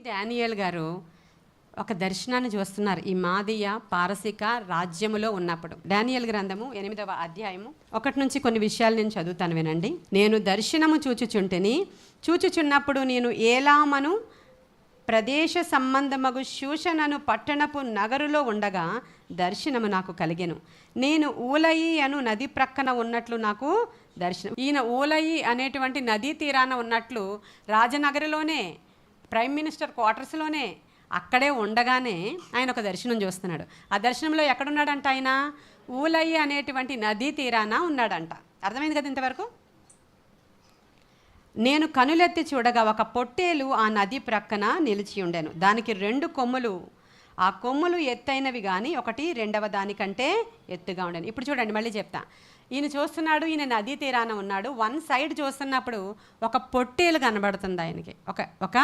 Daniel గారు ఒక దర్శనాన్ని చూస్తున్నారు ఈ మాదీయ పారసిక రాజ్యములో ఉన్నప్పుడు. డానియేల్ గ్రంథము 8వ అధ్యాయము 1 నుంచి కొన్ని విషయాలు నేను చదువుతాను, వినండి. నేను దర్శనము చూచుచున్నప్పుడు నేను ఏలామను ప్రదేశ సంబంధమగు శూషణను పట్టణపు నగరులో ఉండగా దర్శనము నాకు కలిగెను. నేను ఊలయి అను నది ప్రక్కన ఉన్నట్లు నాకు దర్శనం. ఈయన ఊలయి అనేటువంటి నదీ తీరాన ఉన్నట్లు రాజనగరిలోనే, ప్రైమ్ మినిస్టర్ క్వార్టర్స్లోనే అక్కడే ఉండగానే ఆయన ఒక దర్శనం చూస్తున్నాడు. ఆ దర్శనంలో ఎక్కడున్నాడంట? ఆయన ఊలయి అనేటువంటి నదీ తీరాన ఉన్నాడంట. అర్థమైంది కదా ఇంతవరకు? నేను కనులెత్తి చూడగా ఒక పొట్టేలు ఆ నది ప్రక్కన నిలిచి ఉండెను. దానికి 2 కొమ్ములు, ఆ కొమ్ములు ఎత్తైనవి కానీ ఒకటి రెండవ దానికంటే ఎత్తుగా ఉండేను. ఇప్పుడు చూడండి, మళ్ళీ చెప్తా. ఈయన చూస్తున్నాడు, ఈయన నదీ తీరాన ఉన్నాడు. వన్ సైడ్ చూస్తున్నప్పుడు ఒక పొట్టేలు కనబడుతుంది ఆయనకి. ఒక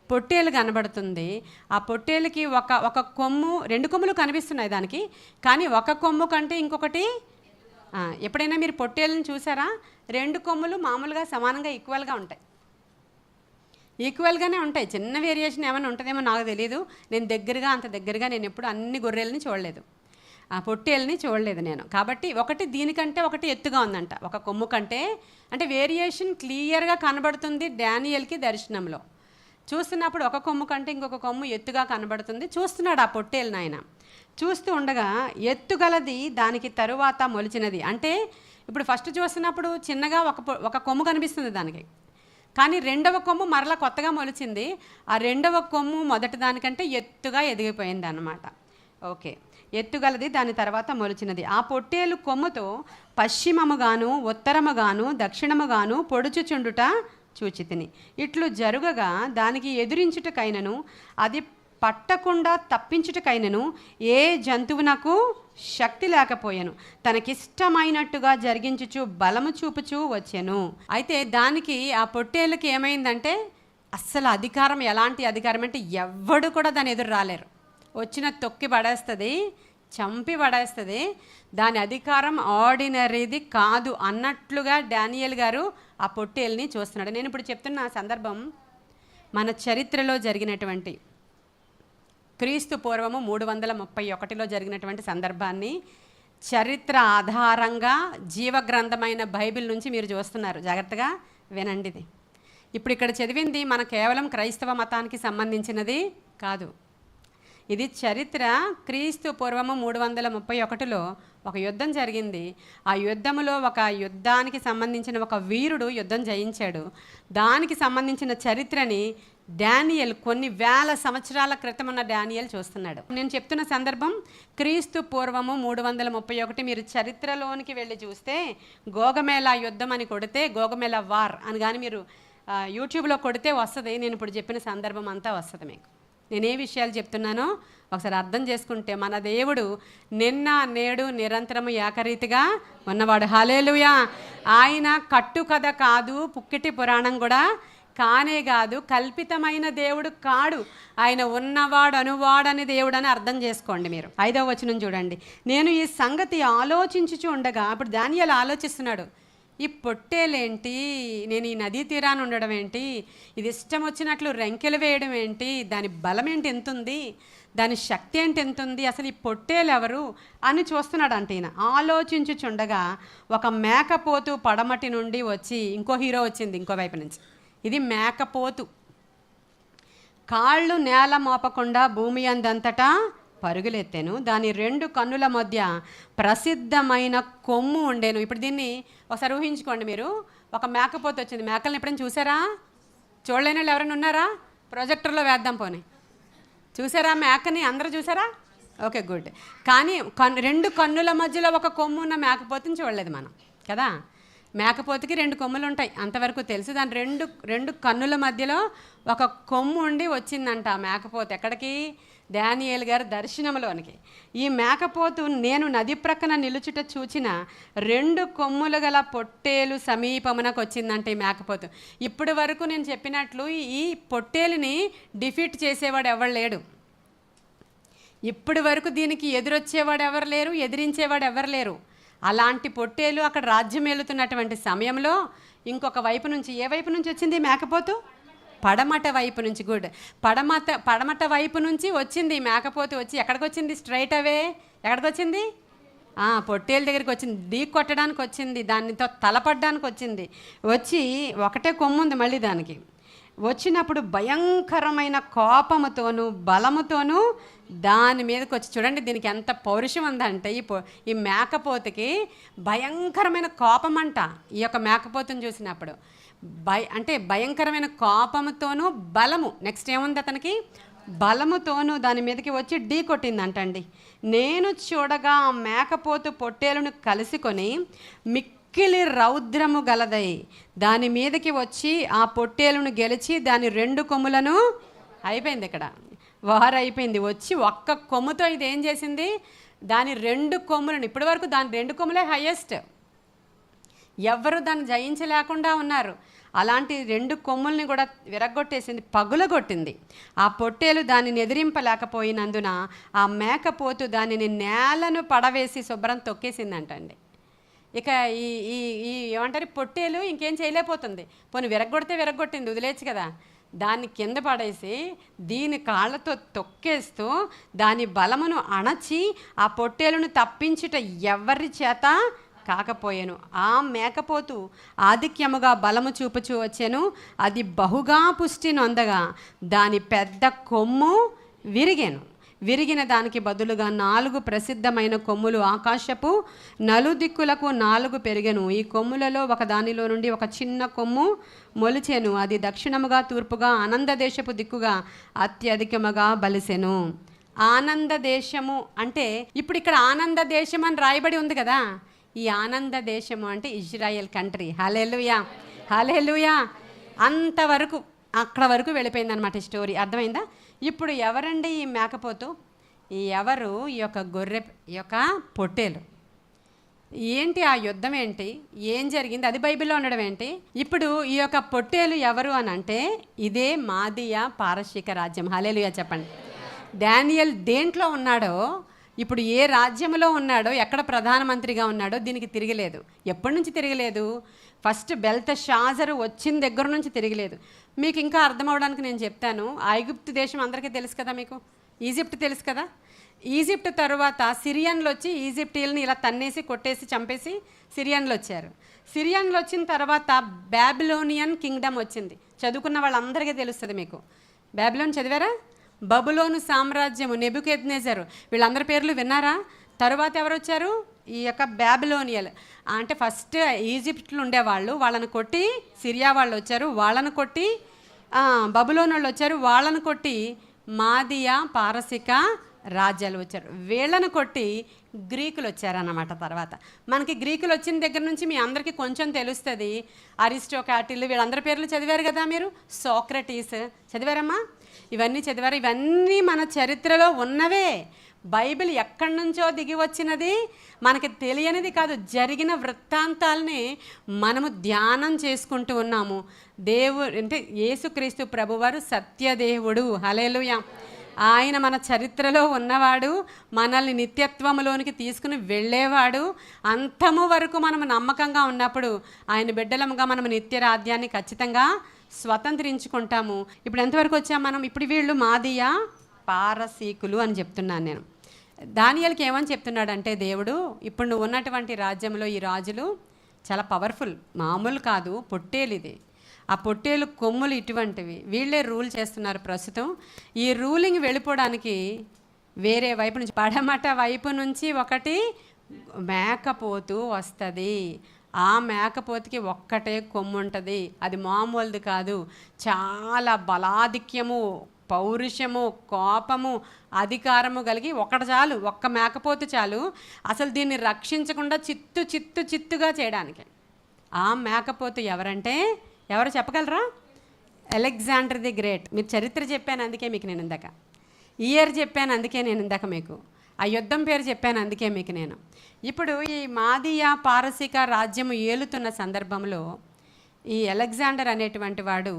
పొట్టేలు కనబడుతుంది. ఆ పొట్టేలుకి ఒక కొమ్ము, 2 కొమ్ములు కనిపిస్తున్నాయి దానికి, కానీ ఒక కొమ్ము కంటే ఇంకొకటి. ఎప్పుడైనా మీరు పొట్టేళ్ళని చూసారా? 2 కొమ్ములు మామూలుగా సమానంగా ఈక్వల్గా ఉంటాయి, ఈక్వల్గానే ఉంటాయి. చిన్న వేరియేషన్ ఏమైనా ఉంటుందేమో నాకు తెలియదు. నేను అంత దగ్గరగా నేను ఎప్పుడు అన్ని గొర్రెల్ని చూడలేదు, ఆ పొట్టేళ్ళని చూడలేదు నేను. కాబట్టి ఒకటి దీనికంటే ఒకటి ఎత్తుగా ఉందంట, ఒక కొమ్ము కంటే. అంటే వేరియేషన్ క్లియర్గా కనబడుతుంది డానియేల్కి దర్శనంలో. చూస్తున్నప్పుడు ఒక కొమ్ము కంటే ఇంకొక కొమ్ము ఎత్తుగా కనబడుతుంది. చూస్తున్నాడు ఆ పొట్టేలు నాయన. చూస్తూ ఉండగా ఎత్తుగలది దానికి తరువాత మొలిచినది. అంటే ఇప్పుడు ఫస్ట్ చూస్తున్నప్పుడు చిన్నగా ఒక కొమ్ము కనిపిస్తుంది దానికి, కానీ రెండవ కొమ్ము మరలా కొత్తగా మొలిచింది. ఆ రెండవ కొమ్ము మొదటి దానికంటే ఎత్తుగా ఎదిగిపోయింది అన్నమాట. ఓకే, ఎత్తుగలది దాని తర్వాత మొలిచినది. ఆ పొట్టేలు కొమ్ముతో పశ్చిమముగాను ఉత్తరముగాను దక్షిణముగాను పొడుచుచుండుట చూచితిని. ఇట్లు జరుగగా దానికి ఎదురించుటకైనను అది పట్టకుండా తప్పించుటకైనను ఏ జంతువునకు శక్తి లేకపోయాను. తనకిష్టమైనట్టుగా జరిగించుచు బలము చూపుచూ వచ్చాను. అయితే దానికి, ఆ పొట్టేళ్ళకి ఏమైందంటే అస్సలు అధికారం, ఎలాంటి అధికారం అంటే ఎవ్వడు కూడా దాని ఎదురు రాలేరు. వచ్చిన తొక్కి పడేస్తుంది, చంపి పడేస్తుంది. దాని అధికారం ఆర్డినరీది కాదు అన్నట్లుగా డానియేల్ గారు ఆ పొట్టేల్ని చూస్తున్నాడు. నేను ఇప్పుడు చెప్తున్న సందర్భం మన చరిత్రలో జరిగినటువంటి, క్రీస్తు పూర్వము 331లో జరిగినటువంటి సందర్భాన్ని చరిత్ర ఆధారంగా జీవగ్రంథమైన బైబిల్ నుంచి మీరు చూస్తున్నారు. జాగ్రత్తగా వినండి. ఇప్పుడు ఇక్కడ చదివింది మన కేవలం క్రైస్తవ మతానికి సంబంధించినది కాదు. ఇది చరిత్ర. క్రీస్తు పూర్వము 331లో ఒక యుద్ధం జరిగింది. ఆ యుద్ధములో ఒక యుద్ధానికి సంబంధించిన ఒక వీరుడు యుద్ధం జయించాడు. దానికి సంబంధించిన చరిత్రని డానియేల్ కొన్ని వేల సంవత్సరాల క్రితం ఉన్న డానియేల్ చూస్తున్నాడు. నేను చెప్తున్న సందర్భం క్రీస్తు పూర్వము 331. మీరు చరిత్రలోనికి వెళ్ళి చూస్తే గోగమేళా యుద్ధం అని కొడితే, గోగమేళా వార్ అని కానీ మీరు యూట్యూబ్లో కొడితే వస్తుంది. నేను ఇప్పుడు చెప్పిన సందర్భం అంతా వస్తుంది మీకు. నేనే విషయాలు చెప్తున్నానో ఒకసారి అర్థం చేసుకుంటే, మన దేవుడు నిన్న నేడు నిరంతరము ఏకరీతిగా ఉన్నవాడు. హల్లెలూయా. ఆయన కట్టుకథ కాదు, పుక్కిటి పురాణం కూడా కానే కాదు, కల్పితమైన దేవుడు కాడు. ఆయన ఉన్నవాడు, అనువాడని దేవుడు అని అర్థం చేసుకోండి మీరు. 5వ వచనం చూడండి. నేను ఈ సంగతి ఆలోచించుచు ఉండగా, అప్పుడు డానియేల్ ఆలోచిస్తున్నాడు, ఈ పొట్టేలేంటి, నేను ఈ నదీ తీరాన్ని ఉండడం ఏంటి, ఇది ఇష్టం వచ్చినట్లు రెంకెలు వేయడం ఏంటి, దాని బలం ఏంటి ఎంత ఉంది, దాని శక్తి ఏంటి ఎంత ఉంది, అసలు ఈ పొట్టేలు ఎవరు అని చూస్తున్నాడు. అంటే ఈయన ఆలోచించుచుండగా ఒక మేకపోతు పడమటి నుండి వచ్చి, ఇంకో హీరో వచ్చింది ఇంకో వైపు నుంచి. ఇది మేకపోతు, కాళ్ళు నేల మోపకుండా భూమి అందంతటా పరుగులెత్తాను. దాని 2 కన్నుల మధ్య ప్రసిద్ధమైన కొమ్ము ఉండేను. ఇప్పుడు దీన్ని ఒకసారి ఊహించుకోండి మీరు. ఒక మేకపోతు వచ్చింది. మేకల్ని ఎప్పుడైనా చూసారా? చూడలేని వాళ్ళు ఎవరైనా ఉన్నారా? ప్రొజెక్టర్లో వేద్దాం పోనీ. చూసారా మేకని? అందరూ చూసారా? Okay, good. కానీ 2 కన్నుల మధ్యలో ఒక కొమ్ము ఉన్న మేకపోతుని చూడలేదు మనం కదా. మేకపోతుకి 2 కొమ్ములు ఉంటాయి, అంతవరకు తెలుసు. దాని రెండు కన్నుల మధ్యలో ఒక కొమ్ము ఉండి వచ్చిందంట ఆ మేకపోతు. ఎక్కడికి? డానియేల్ గారి దర్శనంలోనికి. ఈ మేకపోతు నేను నది ప్రక్కన నిలుచుట చూచిన 2 కొమ్ములు గల పొట్టేలు సమీపమునకు వచ్చిందంటే ఈ మేకపోతు. ఇప్పటి వరకు నేను చెప్పినట్లు ఈ పొట్టేలుని డిఫీట్ చేసేవాడు ఎవరు లేడు. ఇప్పటి వరకు దీనికి ఎదురొచ్చేవాడు ఎవరు లేరు, ఎదిరించేవాడు ఎవరు లేరు. అలాంటి పొట్టేలు అక్కడ రాజ్యం ఏలుతున్నటువంటి సమయంలో ఇంకొక వైపు నుంచి, ఏ వైపు నుంచి వచ్చింది మేకపోతు? పడమట వైపు నుంచి. గుడ్. పడమట వైపు నుంచి వచ్చింది మేకపోతు. వచ్చి ఎక్కడికి వచ్చింది? స్ట్రైట్ అవే ఎక్కడికి వచ్చింది? పొట్టేలు దగ్గరికి వచ్చింది. ఢీ కొట్టడానికి వచ్చింది, దానితో తలపడ్డానికి వచ్చింది. వచ్చి ఒకటే కొమ్ము ఉంది మళ్ళీ దానికి. వచ్చినప్పుడు భయంకరమైన కోపముతోనూ బలముతోనూ దాని మీదకి వచ్చి, చూడండి దీనికి ఎంత పౌరుషం ఉందంటే, ఈ మేకపోతుకి భయంకరమైన కోపం అంట. ఈ యొక్క మేకపోతుని చూసినప్పుడు అంటే భయంకరమైన కోపముతోనూ బలము. నెక్స్ట్ ఏముంది అతనికి? బలముతోనూ దాని మీదకి వచ్చి ఢీ కొట్టిందంటండి. నేను చూడగా ఆ మేకపోతు పొట్టేలును కలుసుకొని మిక్కిలి రౌద్రము గలదై దాని మీదకి వచ్చి ఆ పొట్టేలును గెలిచి దాని 2 కొమ్ములను అయిపోయింది. ఇక్కడ వారు అయిపోయింది. వచ్చి ఒక్క కొమ్ముతో ఇది ఏం చేసింది? దాని 2 కొమ్ములను, ఇప్పటి వరకు దాని 2 కొమ్ములే హయ్యెస్ట్, ఎవరు దాన్ని జయించలేకుండా ఉన్నారు. అలాంటి 2 కొమ్ముల్ని కూడా విరగొట్టేసింది, పగులగొట్టింది. ఆ పొట్టేలు దానిని ఎదిరింపలేకపోయినందున ఆ మేకపోతు దానిని నేలను పడవేసి శుభ్రం తొక్కేసిందంటండి. ఇక ఈ ఈ ఈ ఏమంటారు, పొట్టేలు ఇంకేం చేయలేకపోతుంది. పోనీ విరగొడితే విరగొట్టింది, వదిలేచ్చు కదా. దాన్ని కింద పడేసి దీని కాళ్ళతో తొక్కేస్తూ దాని బలమును అణచి ఆ పొట్టేలును తప్పించుట ఎవరి చేత కాకపోయాను. ఆ మేకపోతు ఆధిక్యముగా బలము చూపుచూ వచ్చాను. అది బహుగా పుష్టి నొందగా దాని పెద్ద కొమ్ము విరిగిన దానికి బదులుగా 4 ప్రసిద్ధమైన కొమ్ములు ఆకాశపు నలుదిక్కులకు 4 పెరిగెను. ఈ కొమ్ములలో ఒక దానిలో నుండి ఒక చిన్న కొమ్ము మొలిచెను. అది దక్షిణముగా తూర్పుగా ఆనంద దేశపు దిక్కుగా అత్యధికముగా బలిసెను. ఆనంద దేశము అంటే ఇప్పుడు ఇక్కడ ఆనంద దేశం అని రాయబడి ఉంది కదా. ఈ ఆనంద దేశము అంటే ఇజ్రాయెల్ కంట్రీ. హల్లెలూయా, హల్లెలూయా. అంతవరకు అక్కడ వరకు వెళ్ళిపోయిందనమాట ఈ స్టోరీ. అర్థమైందా? ఇప్పుడు ఎవరండి ఈ మేకపోతు? ఎవరు ఈ యొక్క గొర్రె, ఈ యొక్క పొట్టేలు? ఏంటి ఆ యుద్ధం? ఏంటి, ఏం జరిగింది? అది బైబిల్లో ఉండడం ఏంటి? ఇప్పుడు ఈ యొక్క పొట్టేలు ఎవరు అని అంటే ఇదే మాదియా పారశీక రాజ్యం. హల్లెలూయా చెప్పండి. డానియల్ దేంట్లో ఉన్నాడో, ఇప్పుడు ఏ రాజ్యంలో ఉన్నాడో, ఎక్కడ ప్రధానమంత్రిగా ఉన్నాడో దీనికి తిరగలేదు. ఎప్పటి నుంచి తిరగలేదు? ఫస్ట్ బెల్తషాజరు వచ్చిన దగ్గర నుంచి తిరగలేదు. మీకు ఇంకా అర్థమవడానికి నేను చెప్తాను. ఐగుప్తు దేశం అందరికీ తెలుసు కదా, మీకు ఈజిప్ట్ తెలుసు కదా. ఈజిప్ట్ తర్వాత సిరియన్లు వచ్చి ఈజిప్టీల్ని ఇలా తన్నేసి కొట్టేసి చంపేసి సిరియన్లు వచ్చారు. సిరియన్లు వచ్చిన తర్వాత బాబిలోనియన్ కింగ్డమ్ వచ్చింది. చదువుకున్న వాళ్ళందరికీ తెలుస్తుంది మీకు. బాబిలోన్ చదివారా? బబులోను సామ్రాజ్యము, నెబుకద్నెజరు, వీళ్ళందరి పేర్లు విన్నారా? తర్వాత ఎవరు వచ్చారు? ఈ యొక్క బాబిలోనియల్ అంటే ఫస్ట్ ఈజిప్ట్లో ఉండేవాళ్ళు, వాళ్ళని కొట్టి సిరియా వాళ్ళు వచ్చారు, వాళ్ళని కొట్టి బబులోన్ వాళ్ళు వచ్చారు, వాళ్ళని కొట్టి మాదియా పారసిక రాజ్యాలు వచ్చారు, వీళ్ళని కొట్టి గ్రీకులు వచ్చారన్నమాట. తర్వాత మనకి గ్రీకులు వచ్చిన దగ్గర నుంచి మీ అందరికీ కొంచెం తెలుస్తుంది. అరిస్టోకాటిల్, వీళ్ళందరి పేర్లు చదివారు కదా మీరు. సోక్రటీస్ చదివారమ్మా? ఇవన్నీ చదివారు. ఇవన్నీ మన చరిత్రలో ఉన్నవే. బైబిల్ ఎక్కడి నుంచో దిగి వచ్చినది, మనకి తెలియనిది కాదు. జరిగిన వృత్తాంతాలని మనము ధ్యానం చేసుకుంటూ ఉన్నాము. అంటే యేసుక్రీస్తు ప్రభువారు సత్యదేవుడు. హల్లెలూయా. ఆయన మన చరిత్రలో ఉన్నవాడు, మనల్ని నిత్యత్వములోనికి తీసుకుని వెళ్ళేవాడు. అంతము వరకు మనం నమ్మకంగా ఉన్నప్పుడు ఆయన బిడ్డలముగా మనం నిత్య రాజ్యాన్ని ఖచ్చితంగా స్వతంత్రించుకుంటాము. ఇప్పుడు ఎంతవరకు వచ్చాము మనం? ఇప్పుడు వీళ్ళు మాదియా పారసీకులు అని చెప్తున్నాను నేను. దానియేలుకి ఏమని చెప్తున్నాడంటే దేవుడు, ఇప్పుడు నువ్వు ఉన్నటువంటి రాజ్యంలో ఈ రాజులు చాలా పవర్ఫుల్, మామూలు కాదు. పొట్టేలు ఇది, ఆ పొట్టేలు కొమ్ములు ఇటువంటివి, వీళ్ళే రూల్ చేస్తున్నారు ప్రస్తుతం. ఈ రూలింగ్ వెళ్ళిపోవడానికి వేరే వైపు నుంచి, పడమట వైపు నుంచి ఒకటి మేకపోతు వస్తుంది. ఆ మేకపోతుకి ఒక్కటే కొమ్ము ఉంటుంది. అది మామూలుది కాదు. చాలా బలాధిక్యము, పౌరుషము, కోపము, అధికారము కలిగి ఒకటి చాలు, ఒక్క మేకపోతు చాలు అసలు దీన్ని రక్షించకుండా చిత్తుగా చేయడానికి. ఆ మేకపోతు ఎవరంటే ఎవరు చెప్పగలరా? Alexander the great. మీరు చరిత్ర చెప్పాను అందుకే మీకు నేను ఇందాక, ఇయర్ చెప్పాను అందుకే నేను ఇందాక మీకు, ఆ యుద్ధం పేరు చెప్పాను అందుకే మీకు నేను. ఇప్పుడు ఈ మాదియా పారసీక రాజ్యము ఏలుతున్న సందర్భంలో ఈ అలెగ్జాండర్ అనేటువంటి వాడు,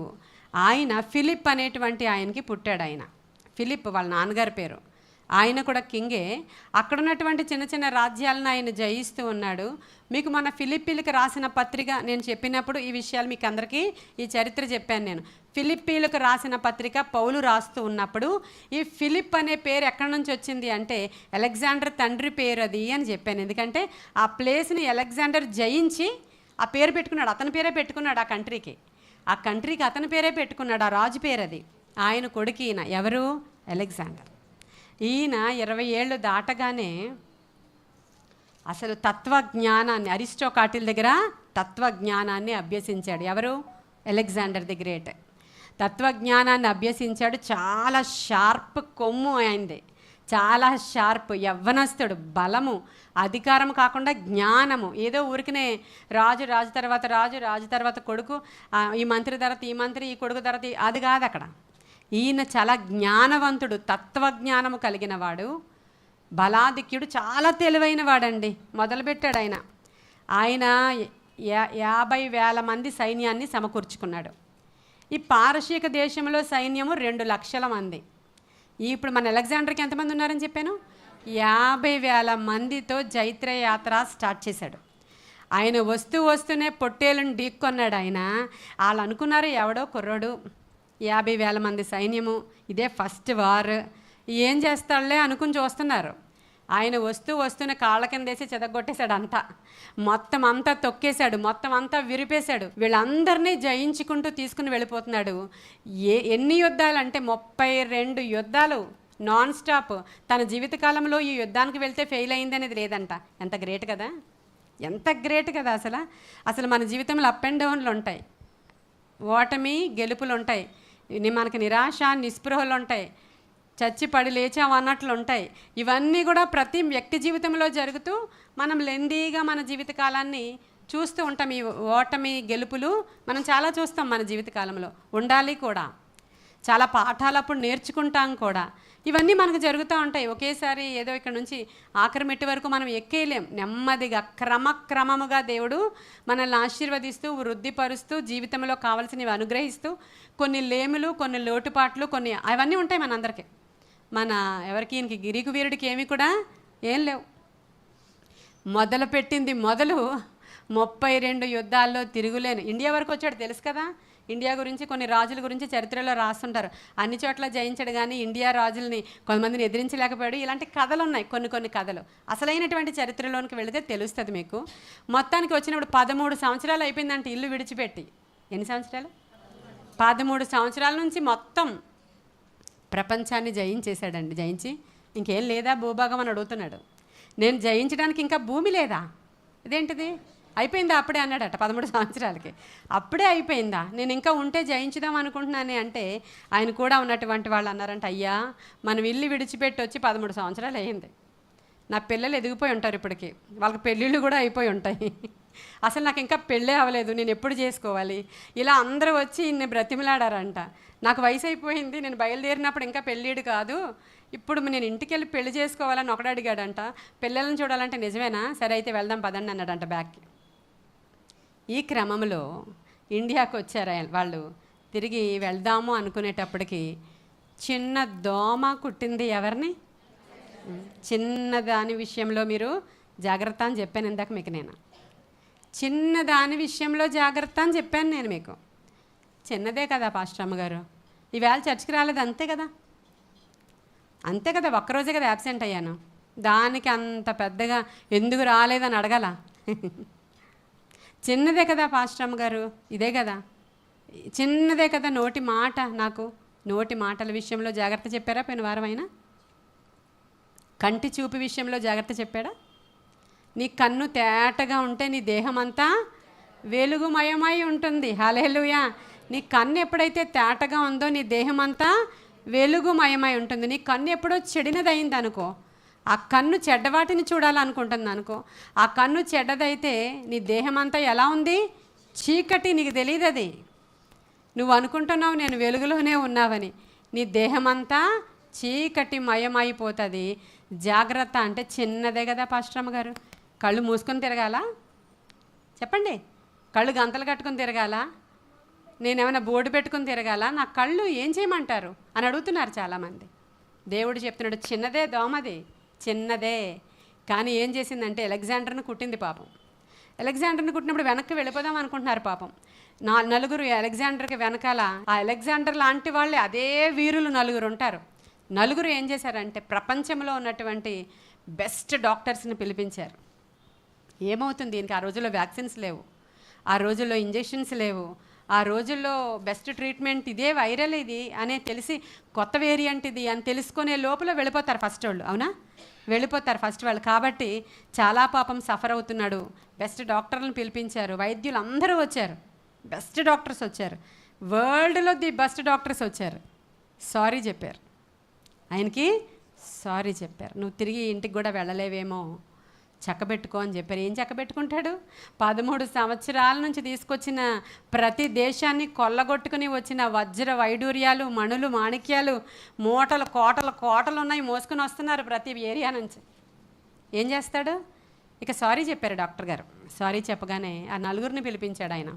ఆయన ఫిలిప్ అనేటువంటి ఆయనకి పుట్టాడు. ఆయన ఫిలిప్ వాళ్ళ నాన్నగారి పేరు. ఆయన కూడా కింగే. అక్కడ ఉన్నటువంటి చిన్న చిన్న రాజ్యాలను ఆయన జయిస్తూ ఉన్నాడు. మీకు మన ఫిలిప్పీలకు రాసిన పత్రిక నేను చెప్పినప్పుడు ఈ విషయాలు మీకు అందరికీ ఈ చరిత్ర చెప్పాను నేను. ఫిలిప్పీలకు రాసిన పత్రిక పౌలు రాస్తూ ఉన్నప్పుడు ఈ ఫిలిప్ అనే పేరు ఎక్కడి నుంచి వచ్చింది అంటే అలెగ్జాండర్ తండ్రి పేరు అది అని చెప్పాను. ఎందుకంటే ఆ ప్లేస్ని అలెగ్జాండర్ జయించి ఆ పేరు పెట్టుకున్నాడు, అతని పేరే పెట్టుకున్నాడు. ఆ కంట్రీకి అతని పేరే పెట్టుకున్నాడు, ఆ రాజు పేరు అది. ఆయన కొడుకు ఈయన ఎవరు? అలెగ్జాండర్. ఈయన 20 ఏళ్ళు దాటగానే అసలు తత్వజ్ఞానాన్ని అరిస్టోకాటిల్ దగ్గర తత్వజ్ఞానాన్ని అభ్యసించాడు. ఎవరు? Alexander the great. తత్వజ్ఞానాన్ని అభ్యసించాడు. చాలా షార్ప్ కొమ్ము అయింది, చాలా షార్ప్, యవ్వనస్తుడు, బలము, అధికారం కాకుండా జ్ఞానము. ఏదో ఊరికనే రాజు తర్వాత కొడుకు, ఈ మంత్రి తర్వాత ఈ మంత్రి, ఈ కొడుకు తర్వాత అది కాదు అక్కడ. ఈయన చాలా జ్ఞానవంతుడు, తత్వజ్ఞానము కలిగిన వాడు, బలాధిక్యుడు, చాలా తెలివైన వాడండి. మొదలుపెట్టాడు ఆయన 50,000 మంది సైన్యాన్ని సమకూర్చుకున్నాడు. ఈ పారసీక దేశంలో సైన్యము 2 లక్షల మంది. ఇప్పుడు మన అలెగ్జాండర్కి ఎంతమంది ఉన్నారని చెప్పాను? 50,000 మందితో జైత్రయాత్ర స్టార్ట్ చేశాడు. ఆయన వస్తూనే పొట్టేలను ఢీక్కొన్నాడు. వాళ్ళు అనుకున్నారు ఎవడో కుర్రోడు, 50,000 మంది సైన్యము, ఇదే ఫస్ట్ వార్, ఏం చేస్తాడులే అనుకుని చూస్తున్నారు. ఆయన వస్తూనే కాళ్ళ కిందేసి చెదగొట్టేశాడు అంతా, మొత్తం అంతా తొక్కేశాడు, మొత్తం అంతా విరిపేశాడు. వీళ్ళందరినీ జయించుకుంటూ తీసుకుని వెళ్ళిపోతున్నాడు. ఎన్ని యుద్ధాలు అంటే 32 యుద్ధాలు నాన్ స్టాప్. తన జీవితకాలంలో ఈ యుద్ధానికి వెళ్తే ఫెయిల్ అయింది అనేది లేదంట. ఎంత గ్రేట్ కదా, ఎంత గ్రేట్ కదా. అసలు మన జీవితంలో అప్ అండ్ డౌన్లు ఉంటాయి, ఓటమి గెలుపులు ఉంటాయి, మనకి నిరాశ నిస్పృహలు ఉంటాయి, చచ్చి పడి లేచాం అన్నట్లు ఉంటాయి. ఇవన్నీ కూడా ప్రతి వ్యక్తి జీవితంలో జరుగుతూ మనం లెందీగా మన జీవితకాలాన్ని చూస్తూ ఉంటాం. ఈ ఓటమి గెలుపులు మనం చాలా చూస్తాం మన జీవితకాలంలో, ఉండాలి కూడా. చాలా పాఠాలు అప్పుడు నేర్చుకుంటాం కూడా. ఇవన్నీ మనకు జరుగుతూ ఉంటాయి. ఒకేసారి ఏదో ఇక్కడ నుంచి ఆఖరి మెట్టు వరకు మనం ఎక్కేయలేం. నెమ్మదిగా క్రమక్రమముగా దేవుడు మనల్ని ఆశీర్వదిస్తూ వృద్ధిపరుస్తూ జీవితంలో కావాల్సినవి అనుగ్రహిస్తూ, కొన్ని లేములు, కొన్ని లోటుపాట్లు, కొన్ని అవన్నీ ఉంటాయి మనందరికీ. ఎవరికి ఈయనకి గిరీకు వీరుడికి ఏమీ కూడా ఏం లేవు. మొదలుపెట్టింది 32 యుద్ధాల్లో తిరుగులేను. ఇండియా వరకు వచ్చాడు, తెలుసు కదా. ఇండియా గురించి కొన్ని రాజుల గురించి చరిత్రలో రాస్తుంటారు. అన్ని చోట్ల జయించాడు కానీ ఇండియా రాజుల్ని కొంతమందిని ఎదిరించలేకపోయాడు. ఇలాంటి కథలు ఉన్నాయి, కొన్ని కథలు. అసలైనటువంటి చరిత్రలోనికి వెళితే తెలుస్తుంది మీకు. మొత్తానికి వచ్చినప్పుడు 13 సంవత్సరాలు అయిపోయిందంటే ఇల్లు విడిచిపెట్టి. ఎన్ని సంవత్సరాలు? 13 సంవత్సరాల నుంచి మొత్తం ప్రపంచాన్ని జయించేశాడండి. జయించి ఇంకేం లేదా భూభాగం అని అడుగుతున్నాడు. నేను జయించడానికి ఇంకా భూమి లేదా? ఇదేంటిది, అయిపోయిందా అప్పుడే అన్నాడట 13 సంవత్సరాలకి. అప్పుడే అయిపోయిందా, నేను ఇంకా ఉంటే జయించుదాం అనుకుంటున్నానే అంటే ఆయన కూడా ఉన్నటువంటి వాళ్ళు అన్నారంట, అయ్యా మనం ఇల్లు విడిచిపెట్టి వచ్చి 13 సంవత్సరాలు అయ్యింది. నా పిల్లలు ఎదిగిపోయి ఉంటారు ఇప్పటికి, వాళ్ళకి పెళ్ళిళ్ళు కూడా అయిపోయి ఉంటాయి. అసలు నాకు ఇంకా పెళ్ళే అవ్వలేదు, నేను ఎప్పుడు చేసుకోవాలి? ఇలా అందరూ వచ్చి ఇన్ని బ్రతిమలాడారంట. నాకు వయసు అయిపోయింది, నేను బయలుదేరినప్పుడు ఇంకా పెళ్ళిడు కాదు, ఇప్పుడు నేను ఇంటికి వెళ్ళి పెళ్లి చేసుకోవాలని ఒకడు అడిగాడంట. పిల్లలను చూడాలంటే నిజమేనా? సరే అయితే వెళ్దాం పదండి అన్నాడంట బ్యాక్కి. ఈ క్రమంలో ఇండియాకు వచ్చారు వాళ్ళు. తిరిగి వెళ్దాము అనుకునేటప్పటికి చిన్న దోమ కుట్టింది. ఎవరిని? చిన్నదాని విషయంలో మీరు జాగ్రత్త అని చెప్పాను ఇందాక మీకు. నేను చిన్నదాని విషయంలో జాగ్రత్త అని చెప్పాను నేను మీకు. చిన్నదే కదా పాస్టర్ అమ్మగారు, ఈవేళ చర్చికి రాలేదు అంతే కదా, ఒక్కరోజే కదా యాబ్సెంట్ అయ్యాను, దానికి అంత పెద్దగా ఎందుకు రాలేదని అడగాల? చిన్నదే కదా పాస్టర్ అమ్మగారు, ఇదే కదా చిన్నదే కదా. నోటి మాటల విషయంలో జాగ్రత్త చెప్పారా పోయిన వారం అయినా? కంటి చూపు విషయంలో జాగ్రత్త చెప్పాడా? నీ కన్ను తేటగా ఉంటే నీ దేహం అంతా వెలుగుమయమై ఉంటుంది. హల్లెలూయా. నీ కన్ను ఎప్పుడైతే తేటగా ఉందో నీ దేహం అంతా వెలుగుమయమై ఉంటుంది. నీ కన్ను ఎప్పుడో చెడినదైంది అనుకో, ఆ కన్ను చెడ్డవాటిని చూడాలనుకుంటుంది అనుకో, ఆ కన్ను చెడ్డదైతే నీ దేహం అంతా ఎలా ఉంది? చీకటి. నీకు తెలియదు అది. నువ్వు అనుకుంటున్నావు నేను వెలుగులోనే ఉన్నావని, నీ దేహం అంతా చీకటి మయమైపోతుంది. జాగ్రత్త. అంటే చిన్నదే కదా పాస్టరమ్మ గారు. కళ్ళు మూసుకొని తిరగాల? చెప్పండి. కళ్ళు గంతలు కట్టుకొని తిరగాల? నేనేమైనా బోర్డు పెట్టుకుని తిరగాల? నా కళ్ళు ఏం చేయమంటారు అని అడుగుతున్నారు చాలామంది. దేవుడు చెప్తున్నాడు, చిన్నదే దోమది, చిన్నదే. కానీ ఏం చేసిందంటే అలెగ్జాండర్ని కుట్టింది పాపం. అలెగ్జాండర్ని కుట్టినప్పుడు వెనక్కి వెళ్ళిపోదాం అనుకుంటున్నారు పాపం. నలుగురు అలెగ్జాండర్కి వెనకాల, ఆ అలెగ్జాండర్ లాంటి వాళ్ళే అదే వీరులు నలుగురు ఉంటారు. నలుగురు ఏం చేశారంటే ప్రపంచంలో ఉన్నటువంటి బెస్ట్ డాక్టర్స్ని పిలిపించారు. ఏమవుతుంది దీనికి? ఆ రోజుల్లో వ్యాక్సిన్స్ లేవు, ఆ రోజుల్లో ఇంజెక్షన్స్ లేవు, ఆ రోజుల్లో బెస్ట్ ట్రీట్మెంట్ ఇదే వైరల్ ఇది అనే తెలిసి కొత్త వేరియంట్ ఇది అని తెలుసుకునే లోపల వెళ్ళిపోతారు ఫస్ట్ వాళ్ళు. అవునా? వెళ్ళిపోతారు ఫస్ట్ వాళ్ళు. కాబట్టి చాలా పాపం సఫర్ అవుతున్నాడు. బెస్ట్ డాక్టర్లను పిలిపించారు, వైద్యులు అందరూ వచ్చారు, బెస్ట్ డాక్టర్స్ వచ్చారు, వరల్డ్లో ది బెస్ట్ డాక్టర్స్ వచ్చారు. సారీ చెప్పారు ఆయనకి, సారీ చెప్పారు. నువ్వు తిరిగి ఇంటికి కూడా వెళ్ళలేవేమో, చక్కబెట్టుకో అని చెప్పారు. ఏం చక్కబెట్టుకుంటాడు? 13 సంవత్సరాల నుంచి తీసుకొచ్చిన ప్రతి దేశాన్ని కొల్లగొట్టుకుని వచ్చిన వజ్ర వైడూర్యాలు, మణులు, మాణిక్యాలు, మూటలు కోటలు కోటలు ఉన్నాయి, మోసుకుని వస్తున్నారు ప్రతి ఏరియా నుంచి. ఏం చేస్తాడు? ఇక సారీ చెప్పారు డాక్టర్ గారు. సారీ చెప్పగానే ఆ నలుగురిని పిలిపించాడు ఆయన.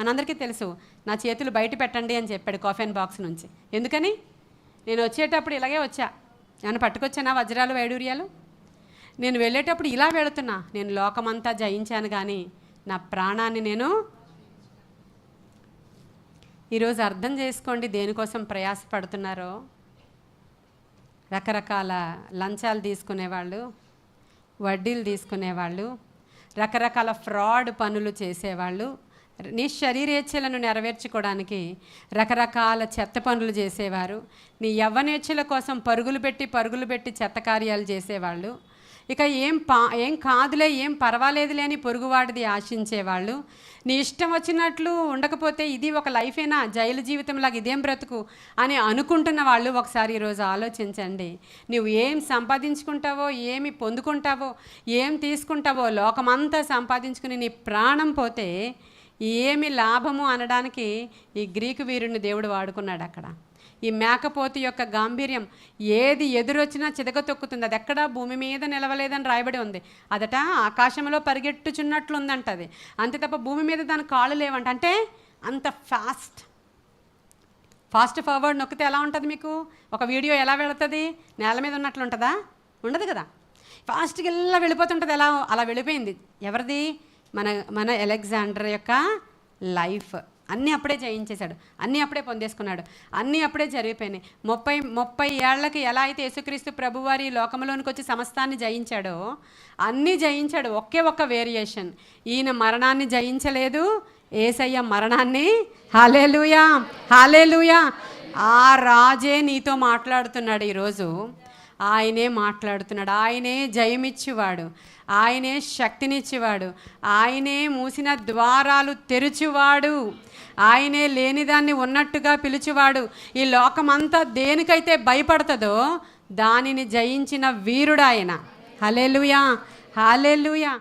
మనందరికీ తెలుసు, నా చేతులు బయట పెట్టండి అని చెప్పాడు కాఫెన్ బాక్స్ నుంచి. ఎందుకని? నేను వచ్చేటప్పుడు ఇలాగే వచ్చా, ఏమైనా పట్టుకొచ్చానా వజ్రాలు వైడూర్యాలు? నేను వెళ్ళేటప్పుడు ఇలా వెళుతున్నా, నేను లోకమంతా జయించాను కానీ నా ప్రాణాన్ని నేను. ఈరోజు అర్థం చేసుకోండి దేనికోసం ప్రయాసపడుతున్నారో. రకరకాల లంచాలు తీసుకునేవాళ్ళు, వడ్డీలు తీసుకునేవాళ్ళు, రకరకాల ఫ్రాడ్ పనులు చేసేవాళ్ళు, నీ శరీరేచ్ఛలను నెరవేర్చుకోవడానికి రకరకాల చెత్త పనులు చేసేవారు, నీ యవ్వనేచ్ఛల కోసం పరుగులు పెట్టి చెత్త కార్యాలు చేసేవాళ్ళు, ఇక ఏం కాదులే, ఏం పర్వాలేదులే అని పొరుగువాడిది ఆశించేవాళ్ళు, నీ ఇష్టం వచ్చినట్లు ఉండకపోతే ఇది ఒక లైఫేనా, జైలు జీవితంలాగా ఇదేం బ్రతుకు అని అనుకుంటున్న వాళ్ళు ఒకసారి ఈరోజు ఆలోచించండి. నువ్వు ఏం సంపాదించుకుంటావో, ఏమి పొందుకుంటావో, ఏం తీసుకుంటావో, లోకమంతా సంపాదించుకుని నీ ప్రాణం పోతే ఏమి లాభము అనడానికి ఈ గ్రీకు వీరుని దేవుడు వాడుకున్నాడు అక్కడ. ఈ మేకపోతు యొక్క గాంభీర్యం ఏది ఎదురొచ్చినా చితక అది ఎక్కడా భూమి మీద నిలవలేదని రాయబడి ఉంది. అదట ఆకాశంలో పరిగెట్టుచున్నట్లుందంట అది, అంతే తప్ప భూమి మీద దాని కాళ్ళు లేవంట. అంటే అంత ఫాస్ట్ ఫార్వర్డ్ నొక్కితే ఎలా ఉంటుంది? మీకు ఒక వీడియో ఎలా వెళుతుంది? నేల మీద ఉన్నట్లు ఉంటుందా? ఉండదు కదా, ఫాస్ట్గా ఇలా వెళ్ళిపోతుంటుంది. అలా వెళ్ళిపోయింది. ఎవరిది? మన అలెగ్జాండర్ యొక్క లైఫ్. అన్నీ అప్పుడే జయించేశాడు, అన్నీ అప్పుడే పొందేసుకున్నాడు, అన్నీ అప్పుడే జరిగిపోయినాయి. 30 ఏళ్లకి ఎలా అయితే యేసుక్రీస్తు ప్రభువారి లోకంలోనికి వచ్చి సమస్తాన్ని జయించాడో అన్నీ జయించాడు. ఒక్క వేరియేషన్, ఈయన మరణాన్ని జయించలేదు, యేసయ్య మరణాన్ని. హల్లెలూయా, హల్లెలూయా. ఆ రాజే నీతో మాట్లాడుతున్నాడు ఈరోజు. ఆయనే మాట్లాడుతున్నాడు. ఆయనే జయమిచ్చేవాడు, ఆయనే శక్తినిచ్చేవాడు, ఆయనే మూసిన ద్వారాలు తెరుచువాడు, ఆయనే లేనిదాన్ని ఉన్నట్టుగా పిలుచువాడు. ఈ లోకమంతా దేనికైతే భయపడుతుందో దానిని జయించిన వీరుడు ఆయన. హల్లెలూయా, హల్లెలూయా.